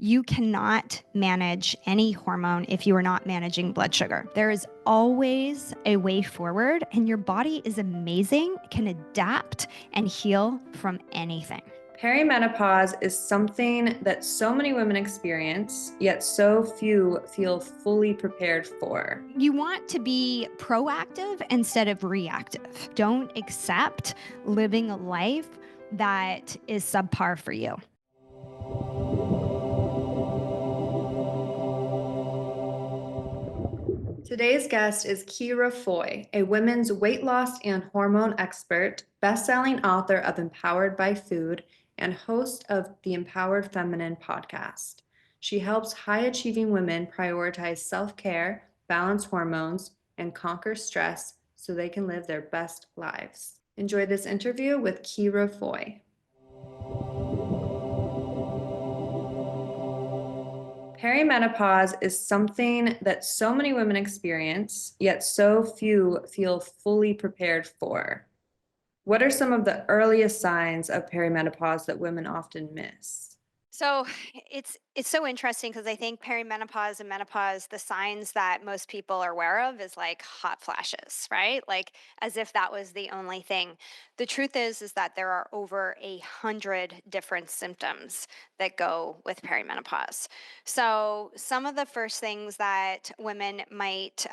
You cannot manage any hormone if you are not managing blood sugar. There is always a way forward, and your body is amazing, can adapt and heal from anything. Perimenopause is something that so many women experience, yet so few feel fully prepared for. You want to be proactive instead of reactive. Don't accept living a life that is subpar for you. Today's guest is Ciara Foy, a women's weight loss and hormone expert, best-selling author of Empowered by Food, and host of the Empowered Feminine podcast. She helps high-achieving women prioritize self-care, balance hormones, and conquer stress so they can live their best lives. Enjoy this interview with Ciara Foy. Perimenopause is something that so many women experience, yet so few feel fully prepared for. What are some of the earliest signs of perimenopause that women often miss? So it's so interesting because I think perimenopause and menopause, the signs that most people are aware of is like hot flashes, right? Like as if that was the only thing. The truth is that there are over 100 different symptoms that go with perimenopause. So some of the first things that women might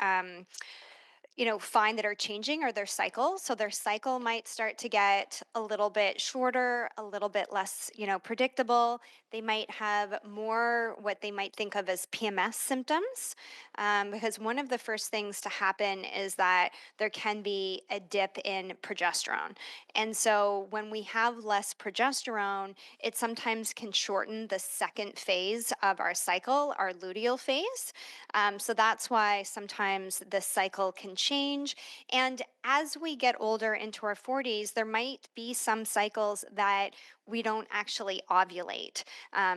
find that are changing are their cycle. So their cycle might start to get a little bit shorter, a little bit less, predictable. They might have more what they might think of as PMS symptoms, because one of the first things to happen is that there can be a dip in progesterone. And so when we have less progesterone, it sometimes can shorten the second phase of our cycle, our luteal phase. So that's why sometimes the cycle can change. And as we get older into our 40s, there might be some cycles that we don't actually ovulate.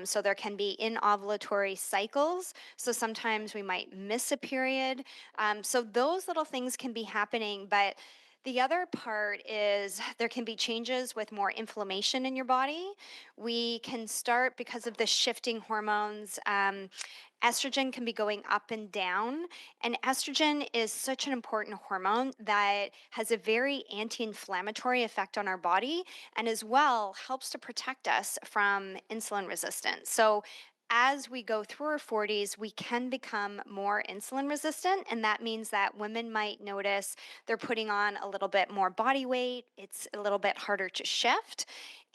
So there can be inovulatory cycles. So sometimes we might miss a period. So those little things can be happening, but the other part is there can be changes with more inflammation in your body. We can start because of the shifting hormones. Estrogen can be going up and down, and estrogen is such an important hormone that has a very anti-inflammatory effect on our body, and as well helps to protect us from insulin resistance. So as we go through our 40s, we can become more insulin resistant, and that means that women might notice they're putting on a little bit more body weight. It's a little bit harder to shift,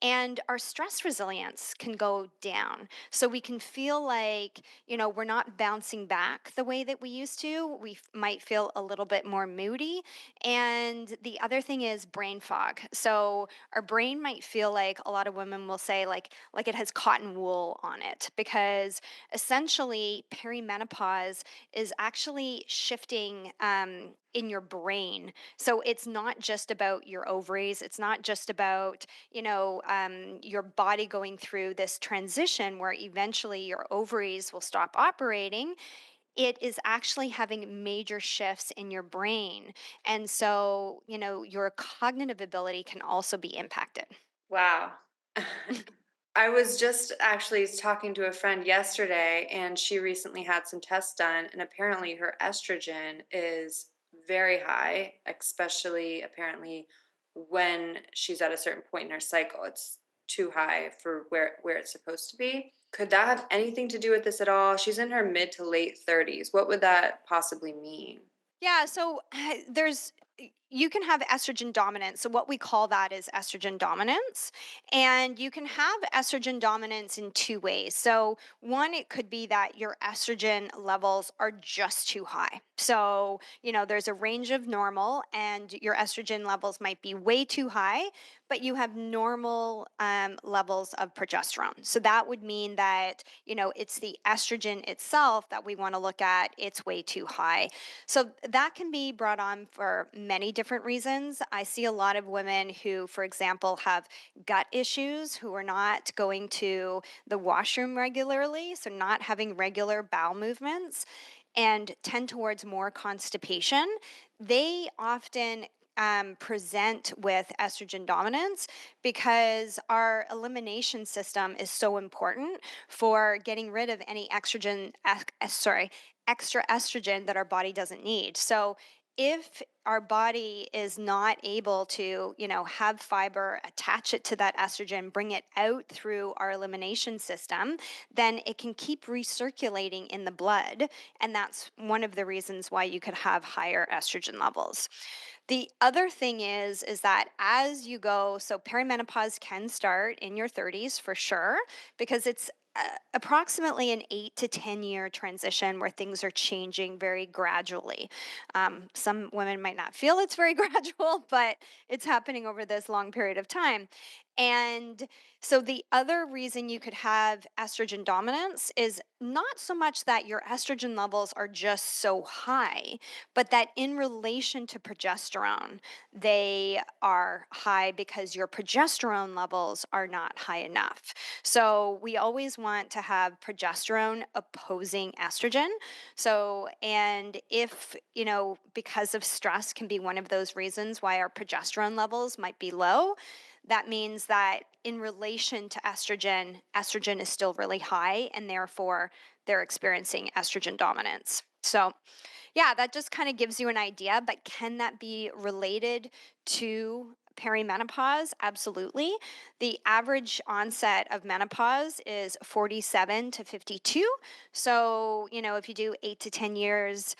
and our stress resilience can go down. So we can feel like, we're not bouncing back the way that we used to. We might feel a little bit more moody. And the other thing is brain fog. So our brain might feel like, a lot of women will say like it has cotton wool on it, because essentially perimenopause is actually shifting in your brain. So it's not just about your ovaries. It's not just about, your body going through this transition where eventually your ovaries will stop operating. It is actually having major shifts in your brain. And so, your cognitive ability can also be impacted. Wow. I was just actually talking to a friend yesterday, and she recently had some tests done, and apparently her estrogen is very high, especially apparently when she's at a certain point in her cycle. It's too high for where it's supposed to be. Could that have anything to do with this at all? She's in her mid to late 30s. What would that possibly mean? Yeah, so you can have estrogen dominance. So what we call that is estrogen dominance, and you can have estrogen dominance in two ways. So one, it could be that your estrogen levels are just too high. So, there's a range of normal, and your estrogen levels might be way too high, but you have normal levels of progesterone. So that would mean that, it's the estrogen itself that we want to look at. It's way too high. So that can be brought on for many different reasons. I see a lot of women who, for example, have gut issues, who are not going to the washroom regularly, so not having regular bowel movements, and tend towards more constipation. They often present with estrogen dominance because our elimination system is so important for getting rid of any extra estrogen that our body doesn't need. So if our body is not able to, have fiber, attach it to that estrogen, bring it out through our elimination system, then it can keep recirculating in the blood. And that's one of the reasons why you could have higher estrogen levels. The other thing is that as you go, so perimenopause can start in your 30s for sure, because it's approximately an 8 to 10 year transition where things are changing very gradually. Some women might not feel it's very gradual, but it's happening over this long period of time. And so the other reason you could have estrogen dominance is not so much that your estrogen levels are just so high, but that in relation to progesterone, they are high because your progesterone levels are not high enough. So we always want to have progesterone opposing estrogen. So, and if, because of stress can be one of those reasons why our progesterone levels might be low, that means that in relation to estrogen, estrogen is still really high, and therefore they're experiencing estrogen dominance. So, yeah, that just kind of gives you an idea, but can that be related to perimenopause? Absolutely. The average onset of menopause is 47 to 52. So, if you do 8 to 10 years,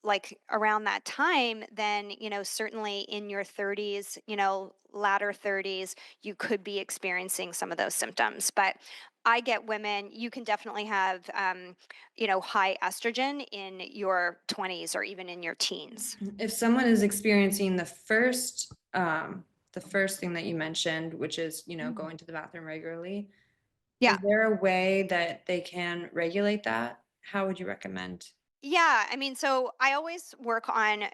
like around that time, then, certainly in your 30s, latter 30s, you could be experiencing some of those symptoms. But I get women, you can definitely have high estrogen in your 20s or even in your teens. If someone is experiencing the first thing that you mentioned, which is, Mhm. going to the bathroom regularly, Yeah. is there a way that they can regulate that? How would you recommend? Yeah, I mean, so I always work on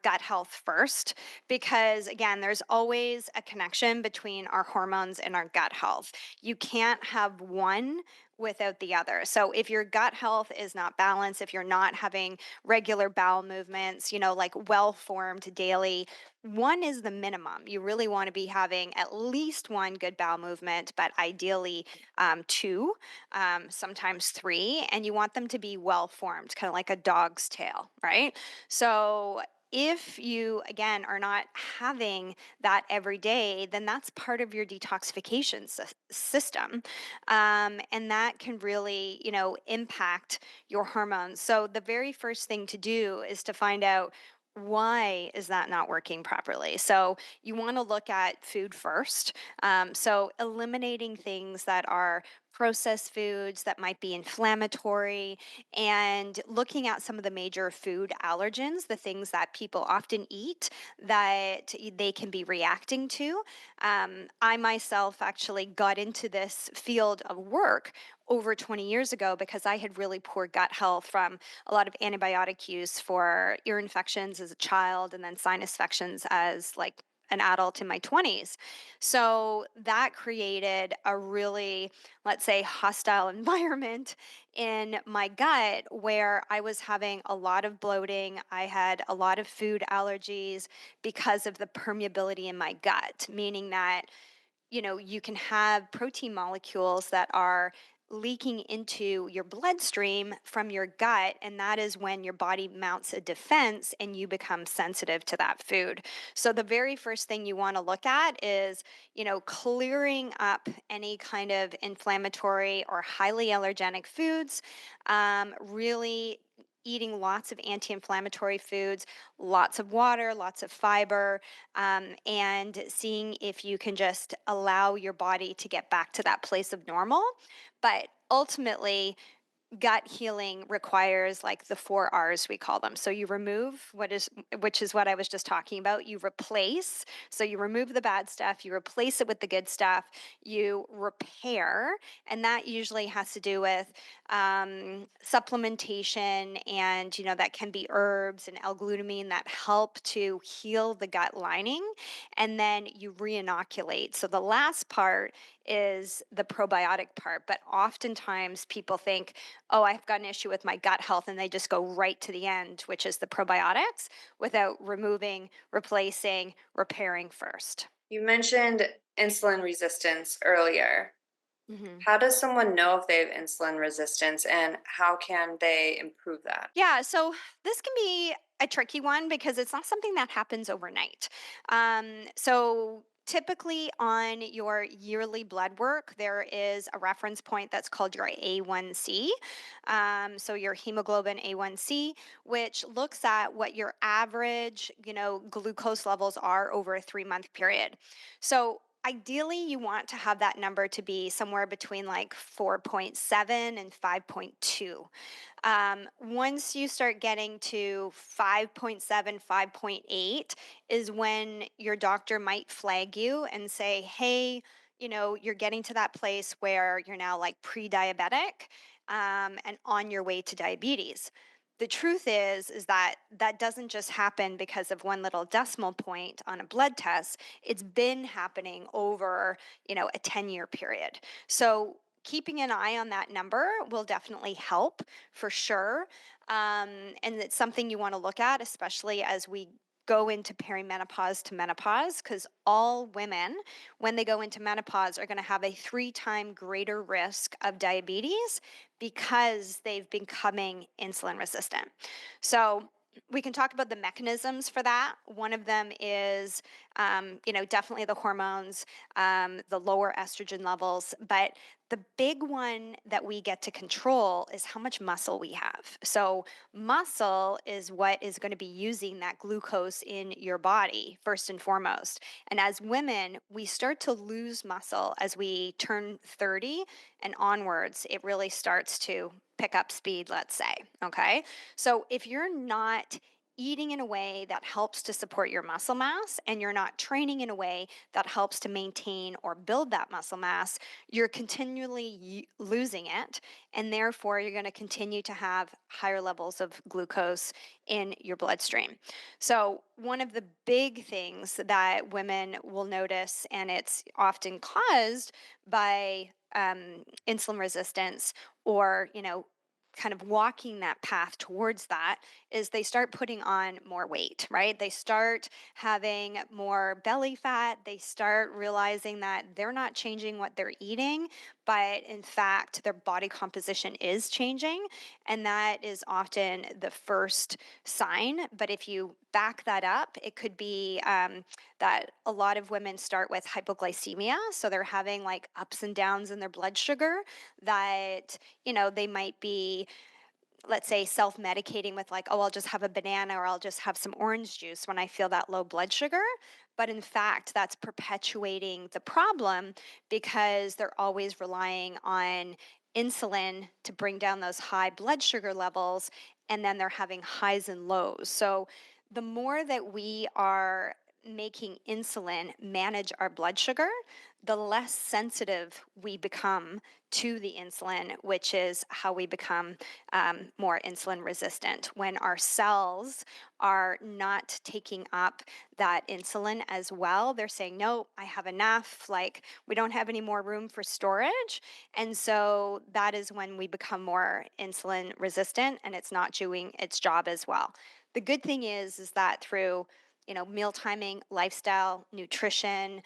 gut health first because, again, there's always a connection between our hormones and our gut health. You can't have one without the other. So, if your gut health is not balanced, if you're not having regular bowel movements, like well formed daily, one is the minimum. You really want to be having at least one good bowel movement, but ideally two, sometimes three, and you want them to be well formed, kind of like a dog's tail, right? So if you again are not having that every day, then that's part of your detoxification system, and that can really impact your hormones. So the very first thing to do is to find out why is that not working properly. So you want to look at food first, so eliminating things that are processed foods that might be inflammatory, and looking at some of the major food allergens, the things that people often eat that they can be reacting to. I myself actually got into this field of work over 20 years ago because I had really poor gut health from a lot of antibiotic use for ear infections as a child and then sinus infections as like an adult in my 20s. So that created a really, let's say, hostile environment in my gut where I was having a lot of bloating. I had a lot of food allergies because of the permeability in my gut, meaning that you can have protein molecules that are leaking into your bloodstream from your gut. And that is when your body mounts a defense and you become sensitive to that food. So, the very first thing you want to look at is, clearing up any kind of inflammatory or highly allergenic foods, really eating lots of anti inflammatory foods, lots of water, lots of fiber, and seeing if you can just allow your body to get back to that place of normal. But ultimately, gut healing requires like the 4 R's, we call them. So you remove which is what I was just talking about. You replace, so you remove the bad stuff, you replace it with the good stuff, you repair, and that usually has to do with supplementation, and that can be herbs and L-glutamine that help to heal the gut lining, and then you re-inoculate. So the last part is the probiotic part. But oftentimes people think, oh, I've got an issue with my gut health, and they just go right to the end, which is the probiotics, without removing, replacing, repairing first. You mentioned insulin resistance earlier. Mhm. How does someone know if they have insulin resistance and how can they improve that? Yeah, so this can be a tricky one because it's not something that happens overnight. So typically on your yearly blood work, there is a reference point that's called your A1C. So your hemoglobin A1C, which looks at what your average, glucose levels are over a 3 month period. So ideally, you want to have that number to be somewhere between like 4.7 and 5.2. Once you start getting to 5.7, 5.8 is when your doctor might flag you and say, hey, you're getting to that place where you're now like pre diabetic and on your way to diabetes. The truth is that that doesn't just happen because of one little decimal point on a blood test. It's been happening over, a 10-year period. So keeping an eye on that number will definitely help for sure. And it's something you want to look at, especially as we go into perimenopause to menopause, because all women, when they go into menopause, are going to have a 3 time greater risk of diabetes because they've becoming insulin resistant. So we can talk about the mechanisms for that. One of them is, definitely the hormones, the lower estrogen levels, but the big one that we get to control is how much muscle we have. So, muscle is what is going to be using that glucose in your body, first and foremost. And as women, we start to lose muscle as we turn 30 and onwards. It really starts to pick up speed, let's say. Okay. So, if you're not eating in a way that helps to support your muscle mass and you're not training in a way that helps to maintain or build that muscle mass, you're continually losing it, and therefore you're going to continue to have higher levels of glucose in your bloodstream. So one of the big things that women will notice, and it's often caused by insulin resistance, or kind of walking that path towards that, is they start putting on more weight, right? They start having more belly fat. They start realizing that they're not changing what they're eating, but in fact, their body composition is changing. And that is often the first sign. But if you back that up, it could be that a lot of women start with hypoglycemia. So they're having like ups and downs in their blood sugar that, they might be, let's say, self medicating with like, oh, I'll just have a banana or I'll just have some orange juice when I feel that low blood sugar. But in fact, that's perpetuating the problem because they're always relying on insulin to bring down those high blood sugar levels. And then they're having highs and lows. So the more that we are making insulin manage our blood sugar, the less sensitive we become to the insulin, which is how we become more insulin resistant. When our cells are not taking up that insulin as well, they're saying, no, I have enough. Like, we don't have any more room for storage. And so that is when we become more insulin resistant, and it's not doing its job as well. The good thing is that through meal timing, lifestyle, nutrition,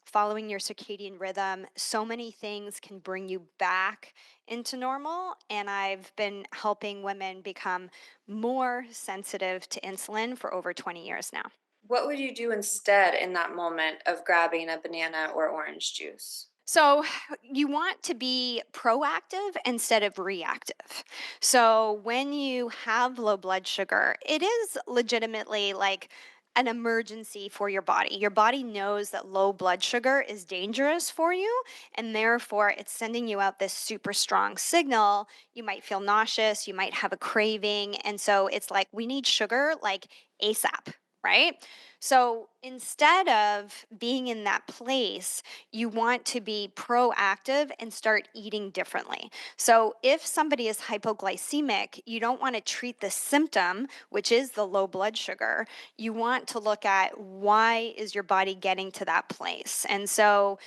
following your circadian rhythm, so many things can bring you back into normal. And I've been helping women become more sensitive to insulin for over 20 years now. What would you do instead in that moment of grabbing a banana or orange juice? So you want to be proactive instead of reactive. So when you have low blood sugar, it is legitimately like an emergency for your body. Your body knows that low blood sugar is dangerous for you, and therefore it's sending you out this super strong signal. You might feel nauseous, you might have a craving, and so it's like we need sugar like ASAP, right? So instead of being in that place, you want to be proactive and start eating differently. So, if somebody is hypoglycemic, you don't want to treat the symptom, which is the low blood sugar. You want to look at why is your body getting to that place. And so,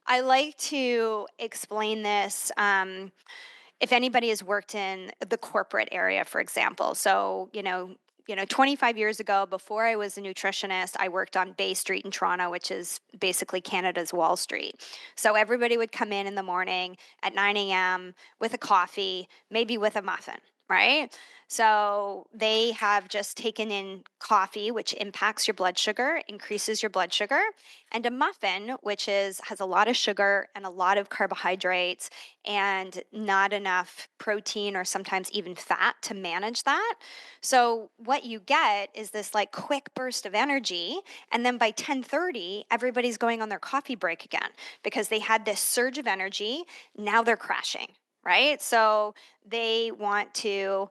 I like to explain this. If anybody has worked in the corporate area, for example, so 25 years ago, before I was a nutritionist, I worked on Bay Street in Toronto, which is basically Canada's Wall Street. So everybody would come in the morning at 9 a.m. with a coffee, maybe with a muffin, right? So they have just taken in coffee, which impacts your blood sugar, increases your blood sugar, and a muffin, which has a lot of sugar and a lot of carbohydrates and not enough protein or sometimes even fat to manage that. So what you get is this like quick burst of energy, and then by 10:30 everybody's going on their coffee break again because they had this surge of energy. Now they're crashing. Right. So they want to,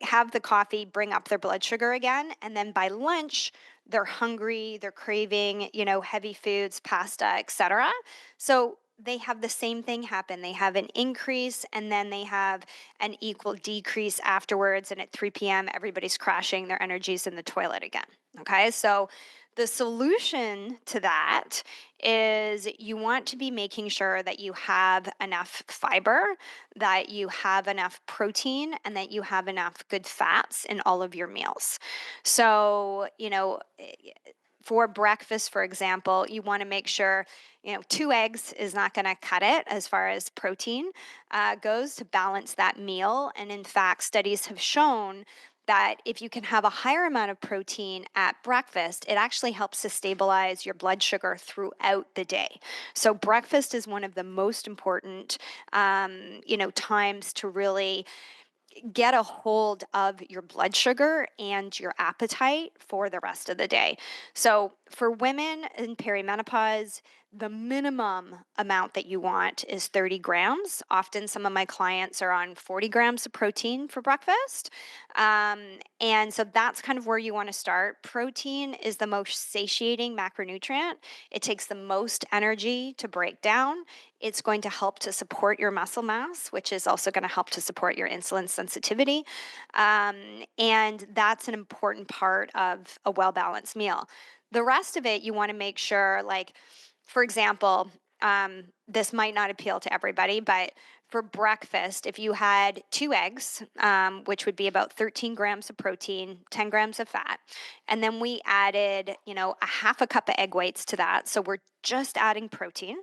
have the coffee bring up their blood sugar again. And then by lunch, they're hungry, they're craving, heavy foods, pasta, etc. So they have the same thing happen. They have an increase and then they have an equal decrease afterwards. And at 3 p.m., everybody's crashing, their energy's in the toilet again. Okay. So the solution to that is you want to be making sure that you have enough fiber, that you have enough protein, and that you have enough good fats in all of your meals. So, for breakfast, for example, you want to make sure, 2 eggs is not going to cut it as far as protein goes to balance that meal. And in fact, studies have shown that if you can have a higher amount of protein at breakfast, it actually helps to stabilize your blood sugar throughout the day. So breakfast is one of the most important, times to really get a hold of your blood sugar and your appetite for the rest of the day. So, for women in perimenopause, the minimum amount that you want is 30 grams. Often, some of my clients are on 40 grams of protein for breakfast. And so that's kind of where you want to start. Protein is the most satiating macronutrient, it takes the most energy to break down. It's going to help to support your muscle mass, which is also going to help to support your insulin sensitivity. And that's an important part of a well balanced meal. The rest of it, you want to make sure, like, for example, this might not appeal to everybody, but for breakfast, if you had 2 eggs, which would be about 13 grams of protein, 10 grams of fat, and then we added, a half a cup of egg whites to that. So we're just adding protein.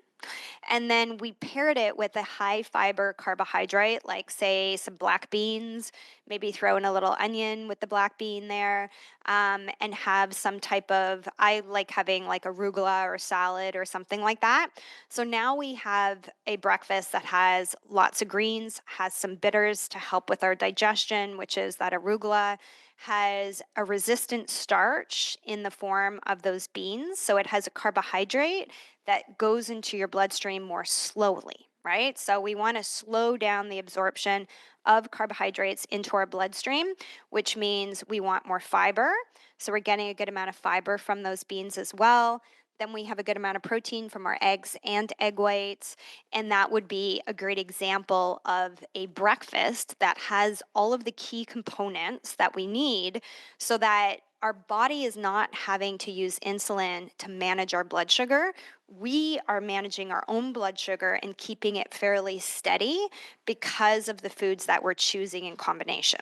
And then we paired it with a high fiber carbohydrate, like, say, some black beans, maybe throw in a little onion with the black bean there, and have some type of, I like having like arugula or salad or something like that. So now we have a breakfast that has lots of greens, has some bitters to help with our digestion, which is that arugula has a resistant starch in the form of those beans. So it has a carbohydrate that goes into your bloodstream more slowly, right? So we want to slow down the absorption of carbohydrates into our bloodstream, which means we want more fiber. So we're getting a good amount of fiber from those beans as well. Then we have a good amount of protein from our eggs and egg whites. And that would be a great example of a breakfast that has all of the key components that we need so that our body is not having to use insulin to manage our blood sugar. We are managing our own blood sugar and keeping it fairly steady because of the foods that we're choosing in combination.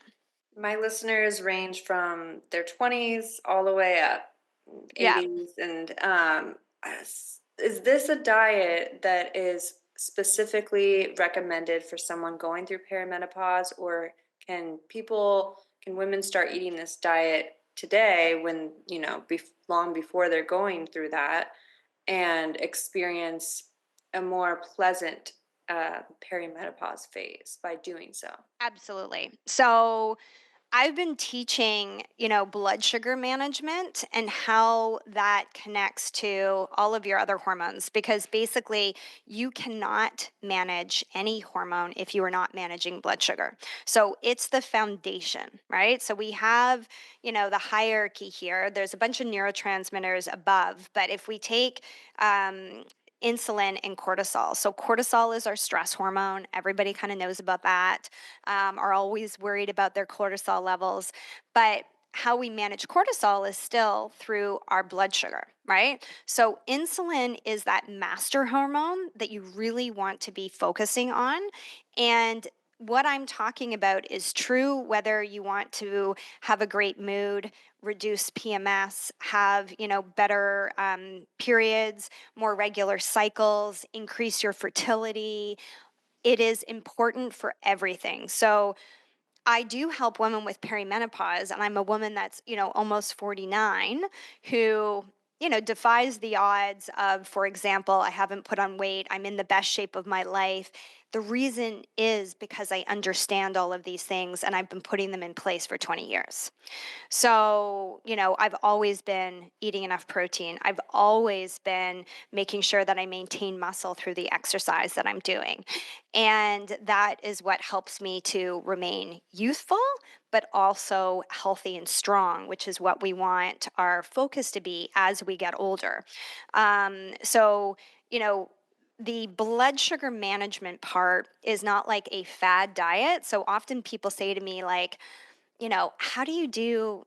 My listeners range from their 20s all the way up, Yeah. 80s. And is this a diet that is specifically recommended for someone going through perimenopause, or can women start eating this diet today when, long before they're going through that and experience a more pleasant perimenopause phase by doing so? Absolutely. So I've been teaching, blood sugar management and how that connects to all of your other hormones because basically you cannot manage any hormone if you are not managing blood sugar. So it's the foundation, right? So we have, the hierarchy here. There's a bunch of neurotransmitters above, but if we take insulin and cortisol. So cortisol is our stress hormone. Everybody kind of knows about that, are always worried about their cortisol levels. But how we manage cortisol is still through our blood sugar, right? So, insulin is that master hormone that you really want to be focusing on. And what I'm talking about is true whether you want to have a great mood, reduce PMS, have, better periods, more regular cycles, increase your fertility. It is important for everything. So, I do help women with perimenopause, and I'm a woman that's, almost 49 who, defies the odds of, for example, I haven't put on weight, I'm in the best shape of my life. The reason is because I understand all of these things and I've been putting them in place for 20 years. So, I've always been eating enough protein. I've always been making sure that I maintain muscle through the exercise that I'm doing. And that is what helps me to remain youthful, but also healthy and strong, which is what we want our focus to be as we get older. So, you know, the blood sugar management part is not like a fad diet. So often people say to me, like, how do you do,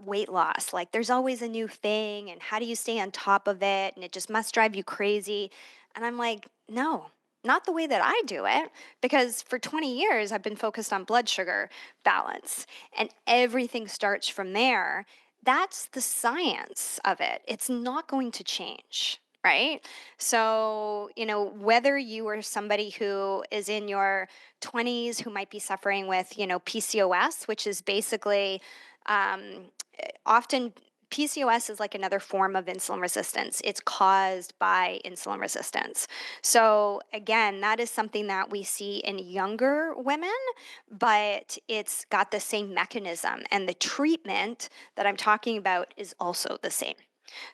weight loss? Like, there's always a new thing, and how do you stay on top of it? And it just must drive you crazy. And I'm like, no, not the way that I do it, because for 20 years, I've been focused on blood sugar balance, and everything starts from there. That's the science of it. It's not going to change. Right. So, whether you are somebody who is in your 20s who might be suffering with, PCOS, which is basically often PCOS is like another form of insulin resistance. It's caused by insulin resistance. So, again, that is something that we see in younger women, but it's got the same mechanism. And the treatment that I'm talking about is also the same.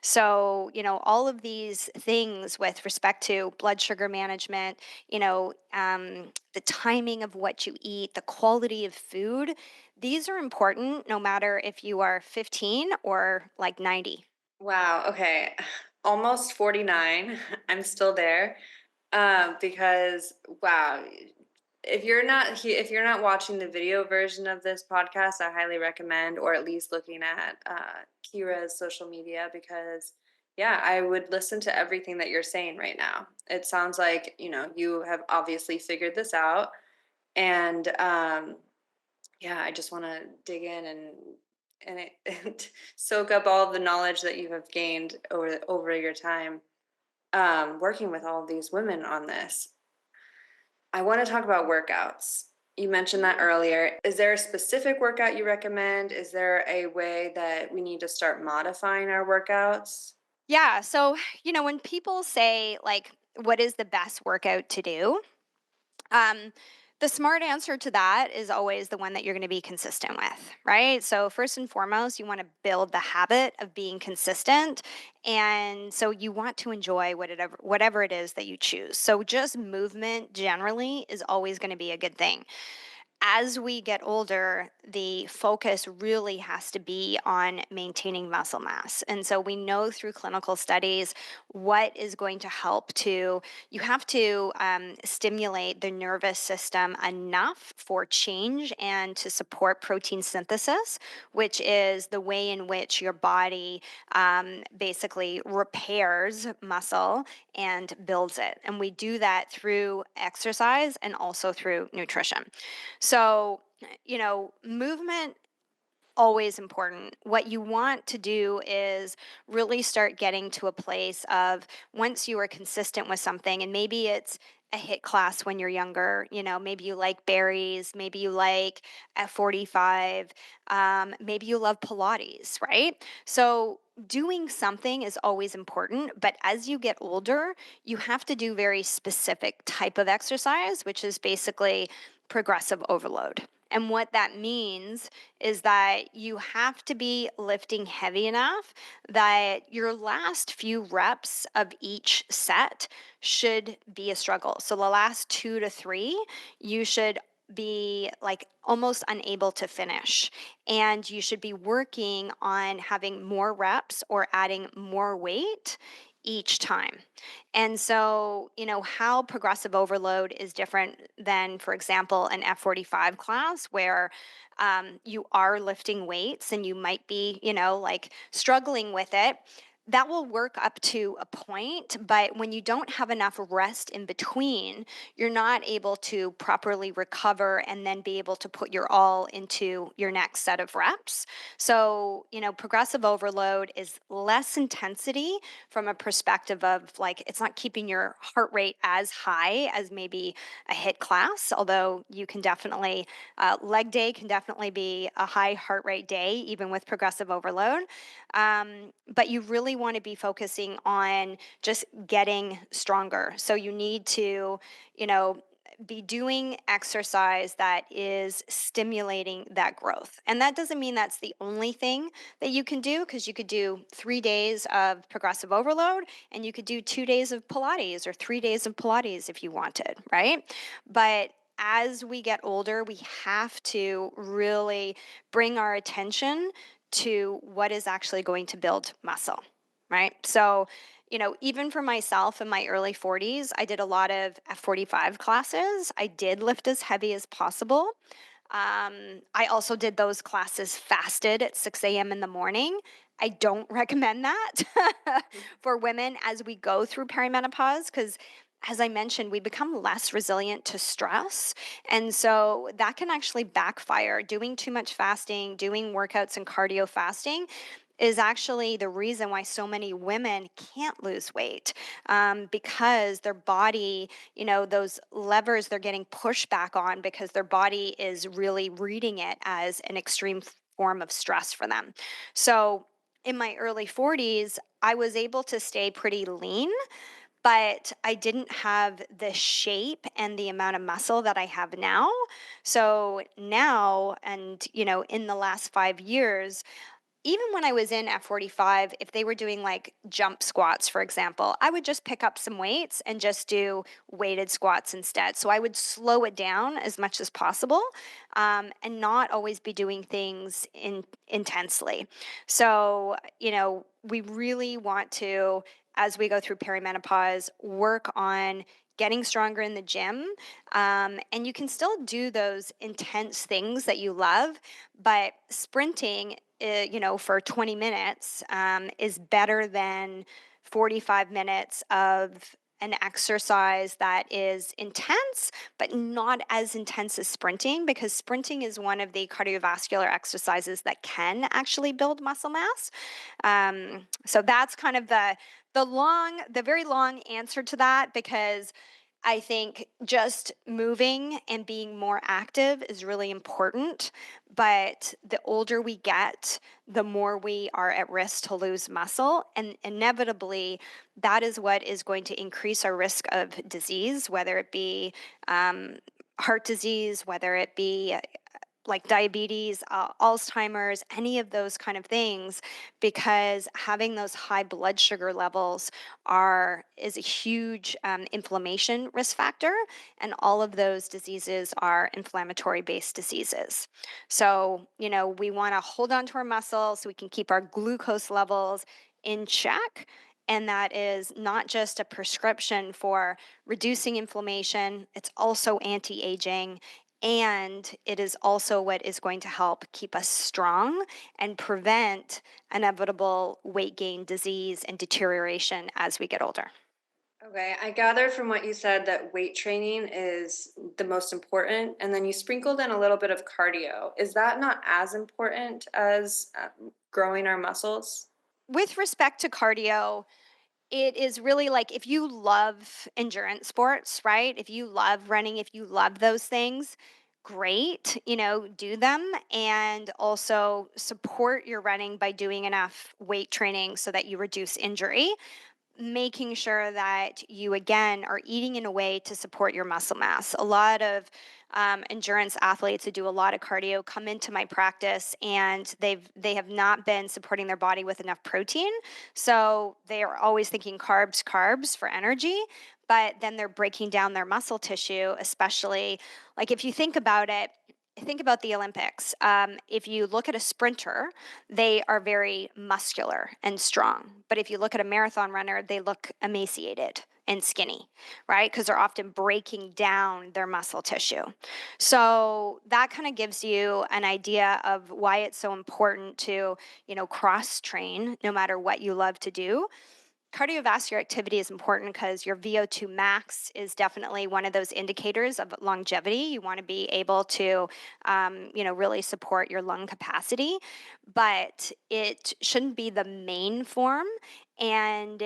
So, all of these things with respect to blood sugar management, the timing of what you eat, the quality of food, these are important no matter if you are 15 or like 90. Wow, okay. Almost 49. I'm still there. Because wow, if you're not watching the video version of this podcast, I highly recommend, or at least looking at Kira's social media, because yeah, I would listen to everything that you're saying right now. It sounds like, you have obviously figured this out. And yeah, I just want to dig in and soak up all of the knowledge that you have gained over your time working with all of these women on this. I want to talk about workouts. You mentioned that earlier. Is there a specific workout you recommend? Is there a way that we need to start modifying our workouts? Yeah. So, when people say, like, what is the best workout to do? Um, the smart answer to that is always the one that you're going to be consistent with, right? So, first and foremost, you want to build the habit of being consistent. And so, you want to enjoy whatever it is that you choose. So, just movement generally is always going to be a good thing. As we get older, the focus really has to be on maintaining muscle mass. And so we know through clinical studies what is going to help to, you have to stimulate the nervous system enough for change and to support protein synthesis, which is the way in which your body basically repairs muscle and builds it. And we do that through exercise and also through nutrition. So, movement always important. What you want to do is really start getting to a place of once you are consistent with something, and maybe it's a hit class when you're younger, maybe you like berries, maybe you like F45, maybe you love Pilates, right? So doing something is always important, but as you get older, you have to do very specific type of exercise, which is basically progressive overload. And what that means is that you have to be lifting heavy enough that your last few reps of each set should be a struggle. So the last 2 to 3, you should be like almost unable to finish. And you should be working on having more reps or adding more weight each time. And so, how progressive overload is different than, for example, an F45 class where you are lifting weights and you might be, like struggling with it. That will work up to a point, but when you don't have enough rest in between, you're not able to properly recover and then be able to put your all into your next set of reps. So, progressive overload is less intensity from a perspective of like it's not keeping your heart rate as high as maybe a hit class, although you can definitely, leg day can definitely be a high heart rate day, even with progressive overload. But you really want to be focusing on just getting stronger. So you need to, you know, be doing exercise that is stimulating that growth. And that doesn't mean that's the only thing that you can do, because you could do 3 days of progressive overload and you could do 2 days of Pilates or 3 days of Pilates if you wanted, right? But as we get older, we have to really bring our attention to what is actually going to build muscle, right? So, even for myself in my early 40s, I did a lot of F45 classes. I did lift as heavy as possible. I also did those classes fasted at 6 a.m. in the morning. I don't recommend that for women as we go through perimenopause because, as I mentioned, we become less resilient to stress. And so that can actually backfire. Doing too much fasting, doing workouts and cardio fasting is actually the reason why so many women can't lose weight, because their body, those levers they're getting pushed back on because their body is really reading it as an extreme form of stress for them. So in my early 40s, I was able to stay pretty lean, but I didn't have the shape and the amount of muscle that I have now. So now, and in the last 5 years, even when I was in F45, if they were doing like jump squats, for example, I would just pick up some weights and just do weighted squats instead. So I would slow it down as much as possible, and not always be doing things intensely. So, we really want to, as we go through perimenopause, work on getting stronger in the gym. And you can still do those intense things that you love, but sprinting, for 20 minutes is better than 45 minutes of an exercise that is intense, but not as intense as sprinting, because sprinting is one of the cardiovascular exercises that can actually build muscle mass. So that's kind of the very long answer to that, because I think just moving and being more active is really important. But the older we get, the more we are at risk to lose muscle. And inevitably, that is what is going to increase our risk of disease, whether it be heart disease, whether it be like diabetes, Alzheimer's, any of those kind of things, because having those high blood sugar levels is a huge inflammation risk factor, and all of those diseases are inflammatory based diseases. So, we want to hold on to our muscle so we can keep our glucose levels in check. And that is not just a prescription for reducing inflammation, it's also anti aging, and it is also what is going to help keep us strong and prevent inevitable weight gain, disease, and deterioration as we get older. Okay, I gathered from what you said that weight training is the most important, and then you sprinkled in a little bit of cardio. Is that not as important as growing our muscles? With respect to cardio, it is really like if you love endurance sports, right? If you love running, if you love those things, great, do them, and also support your running by doing enough weight training so that you reduce injury, making sure that you again are eating in a way to support your muscle mass. A lot of endurance athletes who do a lot of cardio come into my practice and they have not been supporting their body with enough protein, so they are always thinking carbs, carbs for energy. But then they're breaking down their muscle tissue, especially like if you think about it, think about the Olympics. If you look at a sprinter, they are very muscular and strong. But if you look at a marathon runner, they look emaciated and skinny, right? Because they're often breaking down their muscle tissue. So that kind of gives you an idea of why it's so important to, cross train no matter what you love to do. Cardiovascular activity is important because your VO2 max is definitely one of those indicators of longevity. You want to be able to, really support your lung capacity, but it shouldn't be the main form. And,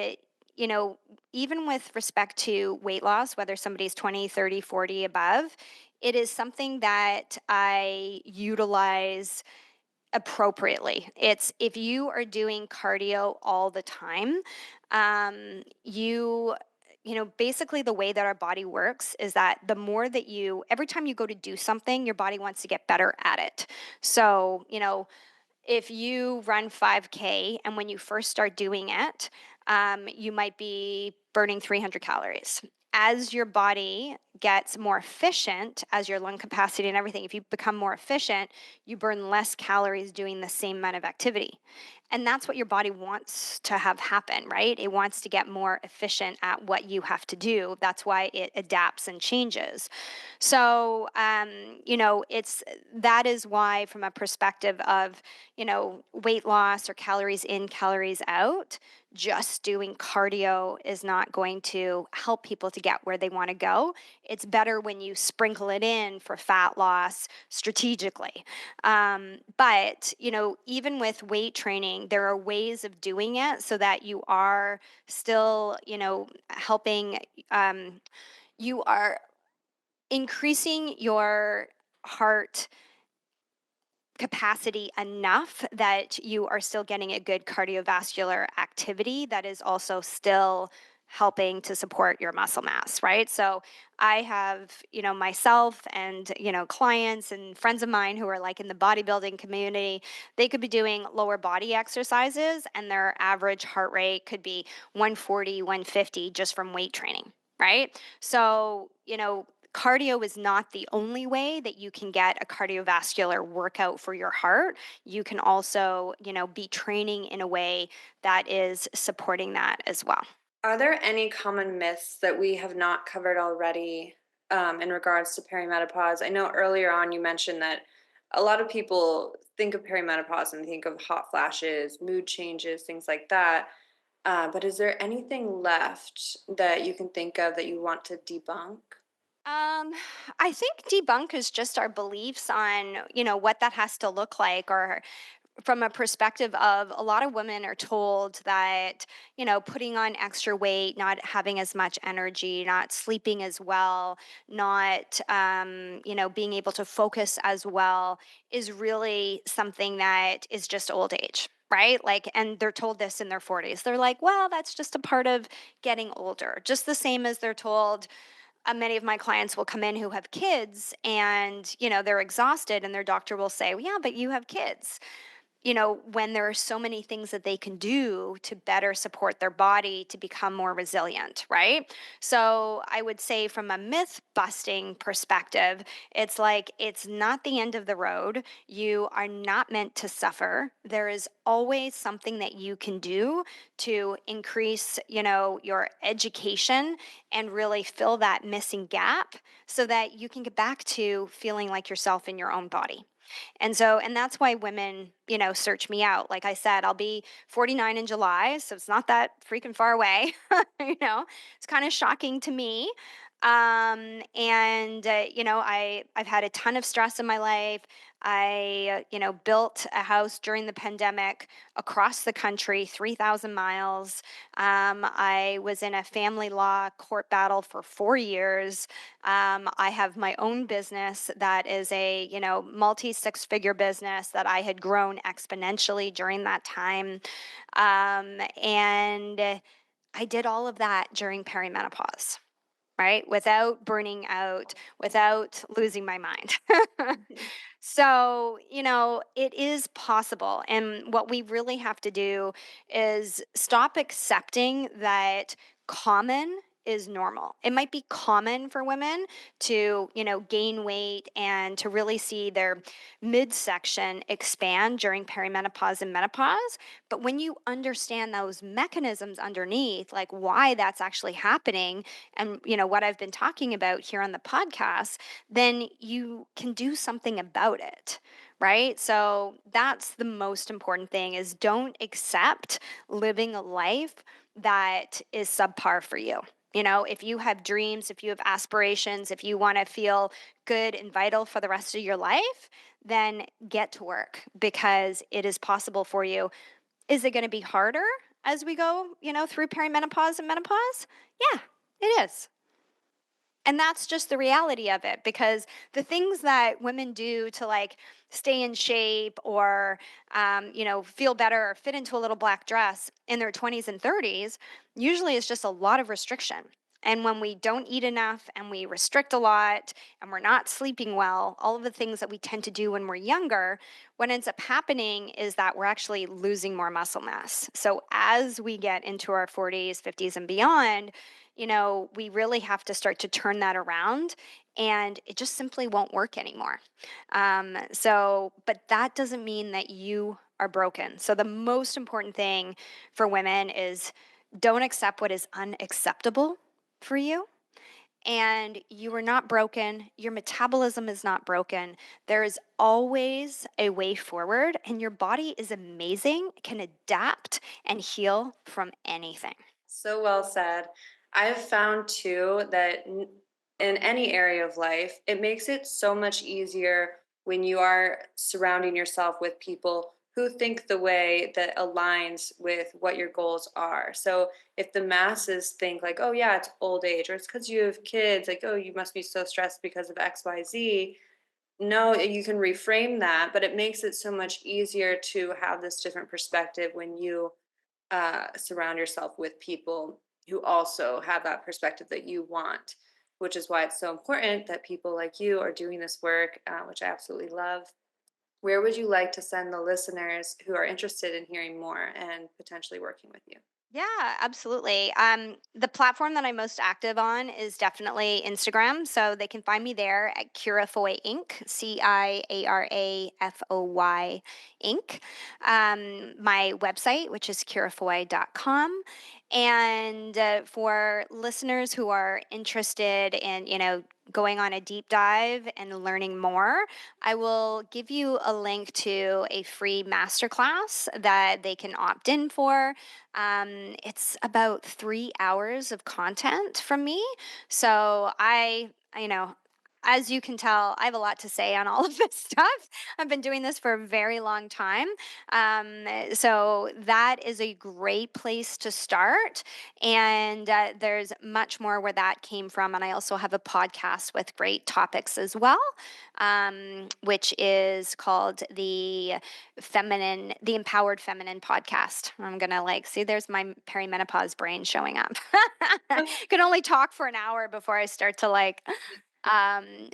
even with respect to weight loss, whether somebody's 20, 30, 40 above, it is something that I utilize appropriately. It's if you are doing cardio all the time, basically the way that our body works is that the more that every time you go to do something, your body wants to get better at it. So, if you run 5K and when you first start doing it, you might be burning 300 calories. As your body gets more efficient, as your lung capacity and everything, if you become more efficient, you burn less calories doing the same amount of activity. And that's what your body wants to have happen, right? It wants to get more efficient at what you have to do. That's why it adapts and changes. So, it's that is why, from a perspective of, weight loss or calories in, calories out, just doing cardio is not going to help people to get where they want to go. It's better when you sprinkle it in for fat loss strategically. But, even with weight training, there are ways of doing it so that you are still, helping, you are increasing your heart capacity enough that you are still getting a good cardiovascular activity that is also still helping to support your muscle mass, right? So I have, myself and, clients and friends of mine who are like in the bodybuilding community, they could be doing lower body exercises and their average heart rate could be 140, 150 just from weight training, right? So, cardio is not the only way that you can get a cardiovascular workout for your heart. You can also, be training in a way that is supporting that as well. Are there any common myths that we have not covered already in regards to perimenopause? I know earlier on you mentioned that a lot of people think of perimenopause and think of hot flashes, mood changes, things like that. But is there anything left that you can think of that you want to debunk? Um, I think debunk is just our beliefs on, what that has to look like, or from a perspective of a lot of women are told that, putting on extra weight, not having as much energy, not sleeping as well, not, being able to focus as well is really something that is just old age. Right. Like, and they're told this in their 40s. They're like, well, that's just a part of getting older. Just the same as they're told, many of my clients will come in who have kids and, they're exhausted and their doctor will say, well, yeah, but you have kids, when there are so many things that they can do to better support their body to become more resilient, right? So I would say, from a myth busting perspective, it's like it's not the end of the road. You are not meant to suffer. There is always something that you can do to increase, your education and really fill that missing gap so that you can get back to feeling like yourself in your own body. And that's why women, search me out. Like I said, I'll be 49 in July, so it's not that freaking far away. It's kind of shocking to me. I've had a ton of stress in my life. I, built a house during the pandemic across the country, 3,000 miles. I was in a family law court battle for 4 years. I have my own business that is a, multi six figure business that I had grown exponentially during that time. And I did all of that during perimenopause, right? Without burning out, without losing my mind. So, it is possible. And what we really have to do is stop accepting that common is normal. It might be common for women to, gain weight and to really see their midsection expand during perimenopause and menopause. But when you understand those mechanisms underneath, like why that's actually happening, and what I've been talking about here on the podcast, then you can do something about it. Right. So that's the most important thing is don't accept living a life that is subpar for you. If you have dreams, if you have aspirations, if you want to feel good and vital for the rest of your life, then get to work because it is possible for you. Is it going to be harder as we go, through perimenopause and menopause? Yeah, it is. And that's just the reality of it because the things that women do to like stay in shape or, feel better or fit into a little black dress in their 20s and 30s usually is just a lot of restriction. And when we don't eat enough and we restrict a lot and we're not sleeping well, all of the things that we tend to do when we're younger, what ends up happening is that we're actually losing more muscle mass. So as we get into our 40s, 50s, and beyond, we really have to start to turn that around and it just simply won't work anymore. But that doesn't mean that you are broken. So the most important thing for women is don't accept what is unacceptable for you. And you are not broken. Your metabolism is not broken. There is always a way forward, and your body is amazing, can adapt and heal from anything. So well said. I've found too that in any area of life, it makes it so much easier when you are surrounding yourself with people who think the way that aligns with what your goals are. So if the masses think like, oh yeah, it's old age, or it's because you have kids, like, oh, you must be so stressed because of XYZ. No, you can reframe that, but it makes it so much easier to have this different perspective when you surround yourself with people who also have that perspective that you want, which is why it's so important that people like you are doing this work, which I absolutely love. Where would you like to send the listeners who are interested in hearing more and potentially working with you? Yeah, absolutely. The platform that I'm most active on is definitely Instagram. So they can find me there at Ciara Foy Inc. CIARAFOY Inc. My website, which is curafoy.com. And for listeners who are interested in, going on a deep dive and learning more, I will give you a link to a free masterclass that they can opt in for. It's about 3 hours of content from me. So as you can tell, I have a lot to say on all of this stuff. I've been doing this for a very long time. So that is a great place to start. And there's much more where that came from. And I also have a podcast with great topics as well, which is called the Empowered Feminine podcast. I'm going to see, there's my perimenopause brain showing up. Can only talk for an hour before I start to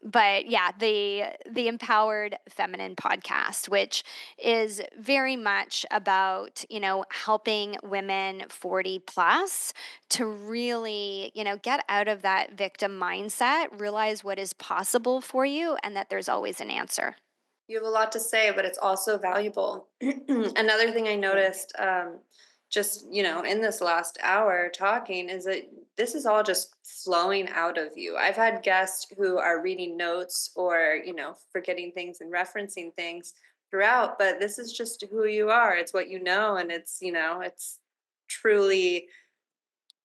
but yeah, the Empowered Feminine podcast, which is very much about, helping women 40 plus to really, get out of that victim mindset, realize what is possible for you and that there's always an answer. You have a lot to say, but it's also valuable. Another thing I noticed, just in this last hour talking, is that this is all just flowing out of you. I've had guests who are reading notes or forgetting things and referencing things throughout, but this is just who you are. It's what you know, and it's truly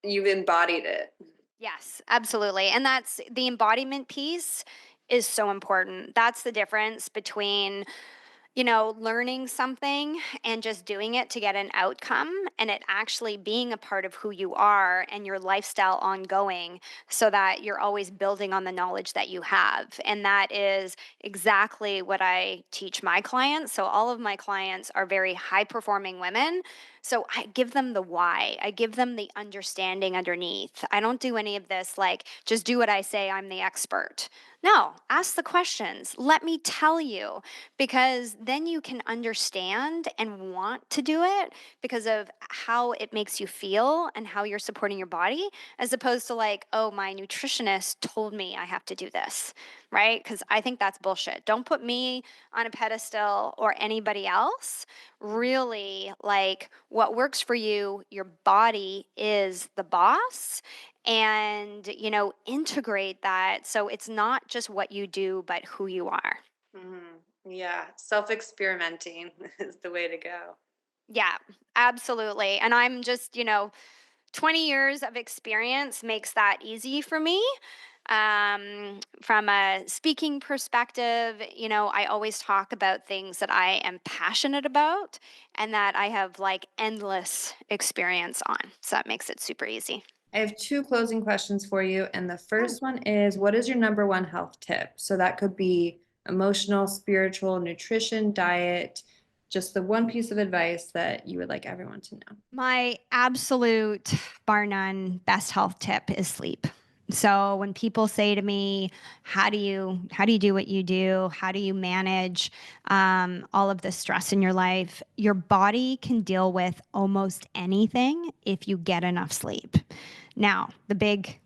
you've embodied it. Yes, absolutely. And that's the embodiment piece is so important. That's the difference between, learning something and just doing it to get an outcome and it actually being a part of who you are and your lifestyle ongoing so that you're always building on the knowledge that you have. And that is exactly what I teach my clients. So all of my clients are very high performing women So I give them the why. I give them the understanding underneath. I don't do any of this like, just do what I say, I'm the expert. No, ask the questions. Let me tell you, because then you can understand and want to do it because of how it makes you feel and how you're supporting your body, as opposed to like, oh, my nutritionist told me I have to do this, right? Because I think that's bullshit. Don't put me on a pedestal or anybody else. Really, like what works for you, your body is the boss. And, integrate that. So it's not just what you do, but who you are. Mhm. Yeah, self-experimenting is the way to go. Yeah, absolutely. And I'm just, 20 years of experience makes that easy for me. From a speaking perspective, I always talk about things that I am passionate about and that I have like endless experience on. So that makes it super easy. I have two closing questions for you, and the Oh. first one is, what is your number one health tip? So that could be emotional, spiritual, nutrition, diet, just the one piece of advice that you would like everyone to know. My absolute, bar none, best health tip is sleep. So when people say to me, how do you do what you do? How do you manage all of the stress in your life? Your body can deal with almost anything if you get enough sleep. Now, the big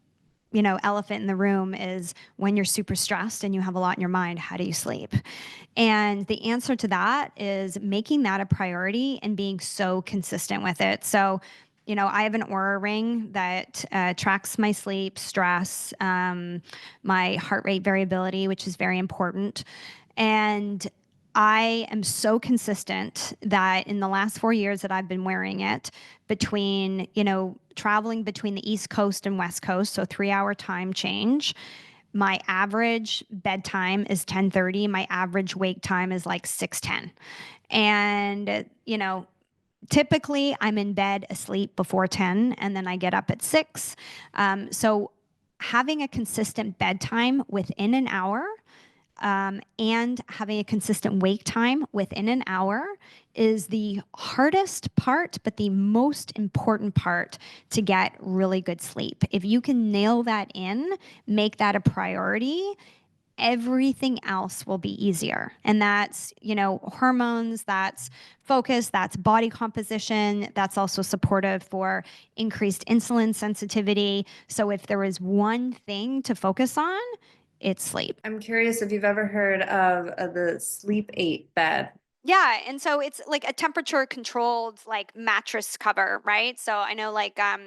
elephant in the room is when you're super stressed and you have a lot in your mind, how do you sleep? And the answer to that is making that a priority and being so consistent with it. So, I have an aura ring that tracks my sleep, stress, my heart rate variability, which is very important. And I am so consistent that in the last 4 years that I've been wearing it, between, traveling between the East Coast and West Coast, so 3 hour time change, my average bedtime is 10:30. My average wake time is like 6:10. And, typically I'm in bed asleep before 10 and then I get up at 6. So having a consistent bedtime within an hour and having a consistent wake time within an hour is the hardest part, but the most important part to get really good sleep. If you can nail that in, make that a priority, everything else will be easier. And that's, hormones, that's focus, that's body composition, that's also supportive for increased insulin sensitivity. So if there is one thing to focus on, it's sleep. I'm curious if you've ever heard of the Sleep 8 bed. Yeah, and so it's like a temperature controlled like mattress cover, right? So I know like a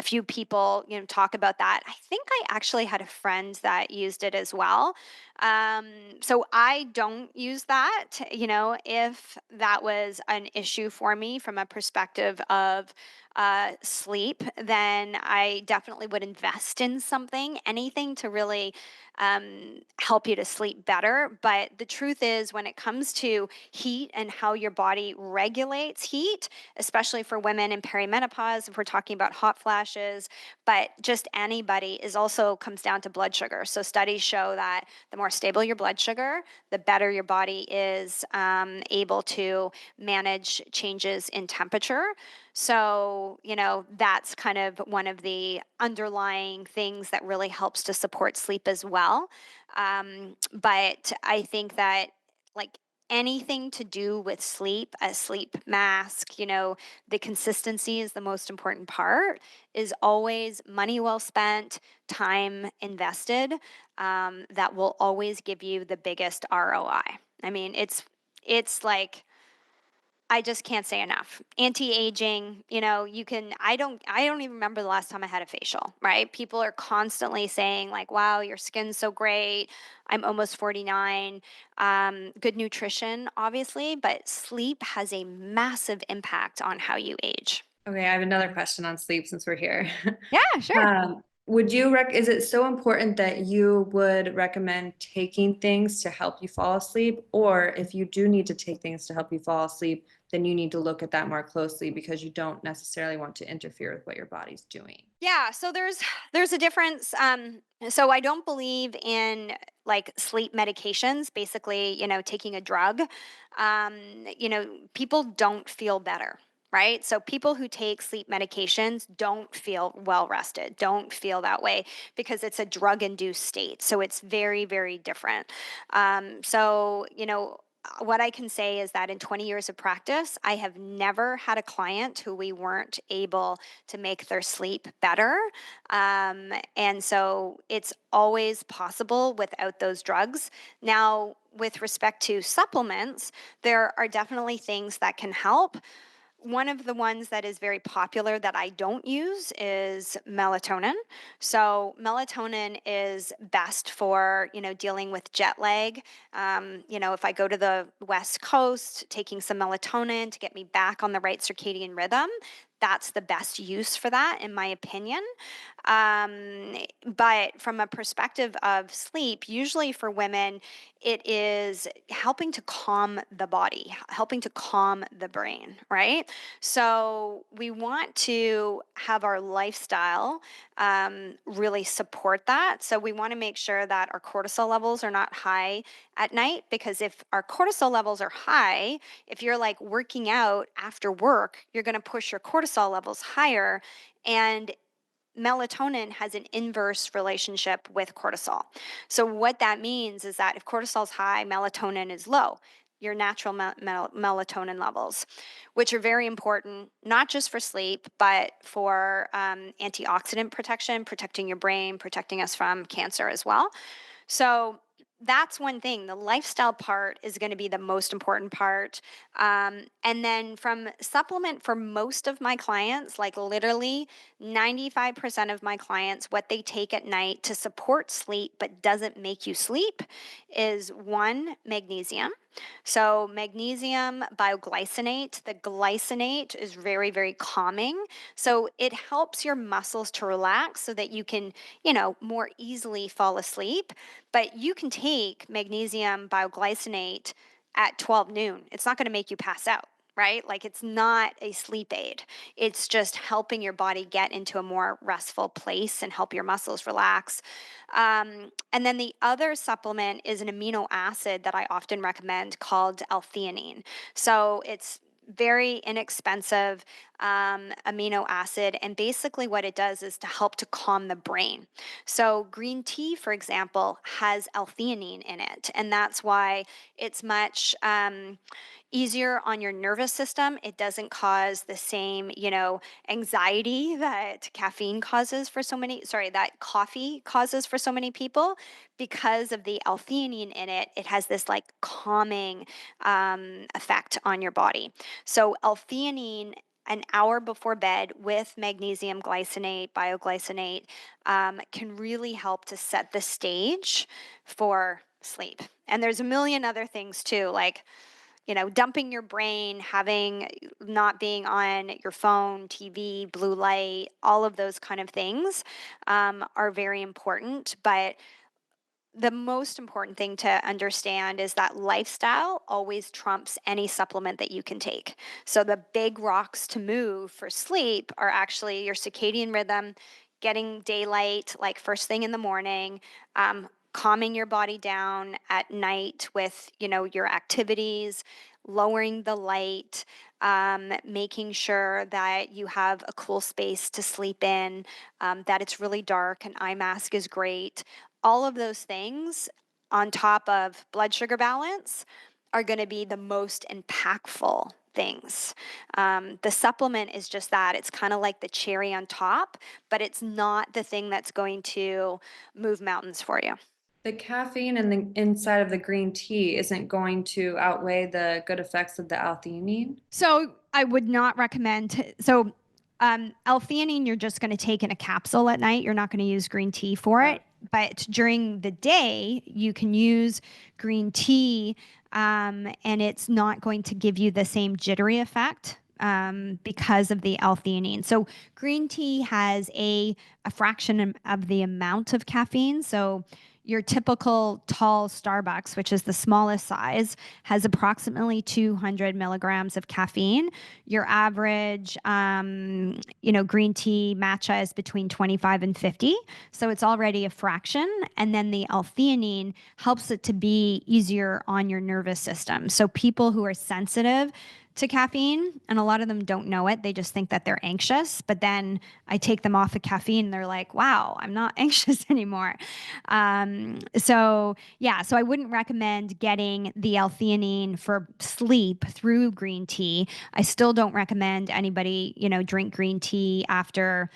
few people, talk about that. I think I actually had a friend that used it as well. Um, so I don't use that. If that was an issue for me from a perspective of sleep, then I definitely would invest in something, anything to really help you to sleep better. But the truth is, when it comes to heat and how your body regulates heat, especially for women in perimenopause, if we're talking about hot flashes, but just anybody, is also comes down to blood sugar. So studies show that the more stable your blood sugar, the better your body is able to manage changes in temperature. So, that's kind of one of the underlying things that really helps to support sleep as well. But I think that, like, anything to do with sleep, a sleep mask, the consistency is the most important part, is always money well spent, time invested, that will always give you the biggest ROI. I mean, it's like, I just can't say enough. Anti-aging, I don't even remember the last time I had a facial, right? People are constantly saying like, "Wow, your skin's so great. I'm almost 49." Good nutrition, obviously, but sleep has a massive impact on how you age. Okay, I have another question on sleep since we're here. Yeah, sure. Would you is it so important that you would recommend taking things to help you fall asleep? Or if you do need to take things to help you fall asleep, then you need to look at that more closely because you don't necessarily want to interfere with what your body's doing. Yeah, so there's a difference. So I don't believe in like sleep medications, basically, taking a drug. Um, People don't feel better, right? So people who take sleep medications don't feel well rested, don't feel that way because it's a drug induced state. So it's very, very different. What I can say is that in 20 years of practice, I have never had a client who we weren't able to make their sleep better. And so it's always possible without those drugs. Now, with respect to supplements, there are definitely things that can help. One of the ones that is very popular that I don't use is melatonin. So melatonin is best for, dealing with jet lag. If I go to the West Coast, taking some melatonin to get me back on the right circadian rhythm, that's the best use for that, in my opinion. But from a perspective of sleep, usually for women, it is helping to calm the body, helping to calm the brain, right? So we want to have our lifestyle really support that. So we want to make sure that our cortisol levels are not high at night, because if our cortisol levels are high, if you're like working out after work, you're going to push your cortisol levels higher. And melatonin has an inverse relationship with cortisol. So what that means is that if cortisol is high, melatonin is low. Your natural melatonin levels, which are very important, not just for sleep, but for antioxidant protection, protecting your brain, protecting us from cancer as well. So that's one thing. The lifestyle part is going to be the most important part. And then from supplement, for most of my clients, like literally 95% of my clients, what they take at night to support sleep but doesn't make you sleep is one, magnesium. So, magnesium bioglycinate, the glycinate is very, very calming. So, it helps your muscles to relax so that you can, more easily fall asleep. But you can take magnesium bioglycinate at 12 noon. It's not going to make you pass out, right? Like it's not a sleep aid. It's just helping your body get into a more restful place and help your muscles relax. And then the other supplement is an amino acid that I often recommend called L-theanine. So it's very inexpensive amino acid. And basically, what it does is to help to calm the brain. So, green tea, for example, has L-theanine in it. And that's why it's much easier on your nervous system. It doesn't cause the same, anxiety that that coffee causes for so many people because of the L-theanine in it. It has this like calming effect on your body. So, L-theanine an hour before bed with magnesium glycinate, bioglycinate, can really help to set the stage for sleep. And there's a million other things too, like dumping your brain, having not being on your phone, TV, blue light, all of those kind of things are very important. But the most important thing to understand is that lifestyle always trumps any supplement that you can take. So the big rocks to move for sleep are actually your circadian rhythm, getting daylight like first thing in the morning, calming your body down at night with, your activities, lowering the light, making sure that you have a cool space to sleep in, that it's really dark. An eye mask is great. All of those things on top of blood sugar balance are going to be the most impactful things. The supplement is just that. It's kind of like the cherry on top, but it's not the thing that's going to move mountains for you. The caffeine in the inside of the green tea isn't going to outweigh the good effects of the L-theanine. So I would not recommend. L-theanine, you're just going to take in a capsule at night. You're not going to use green tea for Oh, it. But during the day, you can use green tea, and it's not going to give you the same jittery effect because of the L-theanine. So green tea has a fraction of the amount of caffeine. So your typical tall Starbucks, which is the smallest size, has approximately 200 milligrams of caffeine. Your average, green tea matcha is between 25 and 50. So it's already a fraction. And then the L-theanine helps it to be easier on your nervous system. So people who are sensitive to caffeine, and a lot of them don't know it. They just think that they're anxious. But then I take them off of caffeine and they're like, wow, I'm not anxious anymore. So I wouldn't recommend getting the L-theanine for sleep through green tea. I still don't recommend anybody, drink green tea after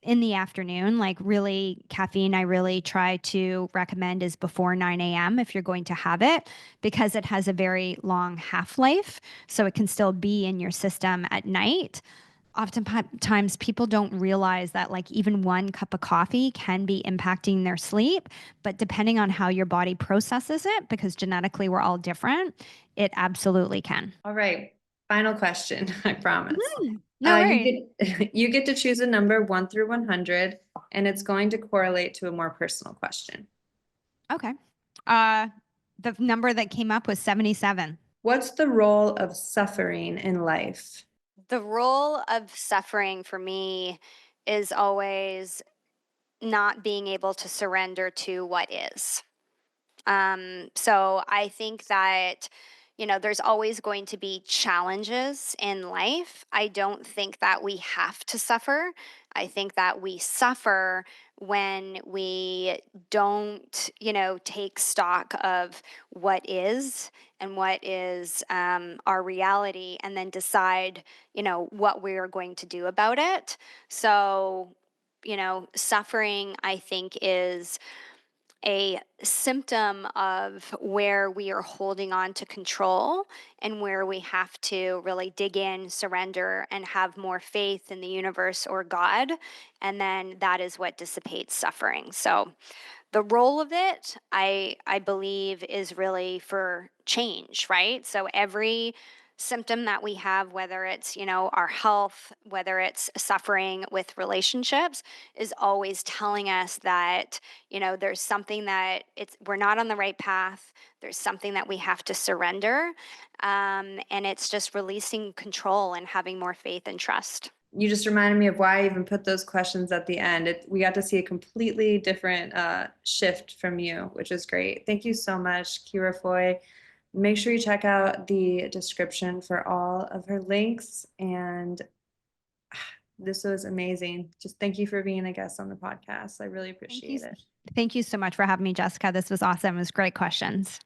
in the afternoon. Like really caffeine, I really try to recommend is before 9 a.m. if you're going to have it, because it has a very long half-life. So it can still be in your system at night. Oftentimes people don't realize that like even one cup of coffee can be impacting their sleep, but depending on how your body processes it, because genetically we're all different, it absolutely can. All right. Final question, I promise. No worries. You get you get to choose a number 1 through 100, and it's going to correlate to a more personal question. Okay. Uh, the number that came up was 77. What's the role of suffering in life? The role of suffering for me is always not being able to surrender to what is. So I think that, there's always going to be challenges in life. I don't think that we have to suffer. I think that we suffer when we don't, take stock of what is and what is our reality and then decide, what we're going to do about it. So, suffering, I think, is a symptom of where we are holding on to control and where we have to really dig in, surrender, and have more faith in the universe or God. And then that is what dissipates suffering. So, the role of it, I believe, is really for change, right? So every symptom that we have, whether it's, our health, whether it's suffering with relationships, is always telling us that, there's something that we're not on the right path. There's something that we have to surrender. And it's just releasing control and having more faith and trust. You just reminded me of why I even put those questions at the end. We got to see a completely different shift from you, which is great. Thank you so much, Ciara Foy. Make sure you check out the description for all of her links. And this was amazing. Just thank you for being a guest on the podcast. I really Thank you. appreciate it. Thank you so much for having me, Jessica. This was awesome. It was great questions.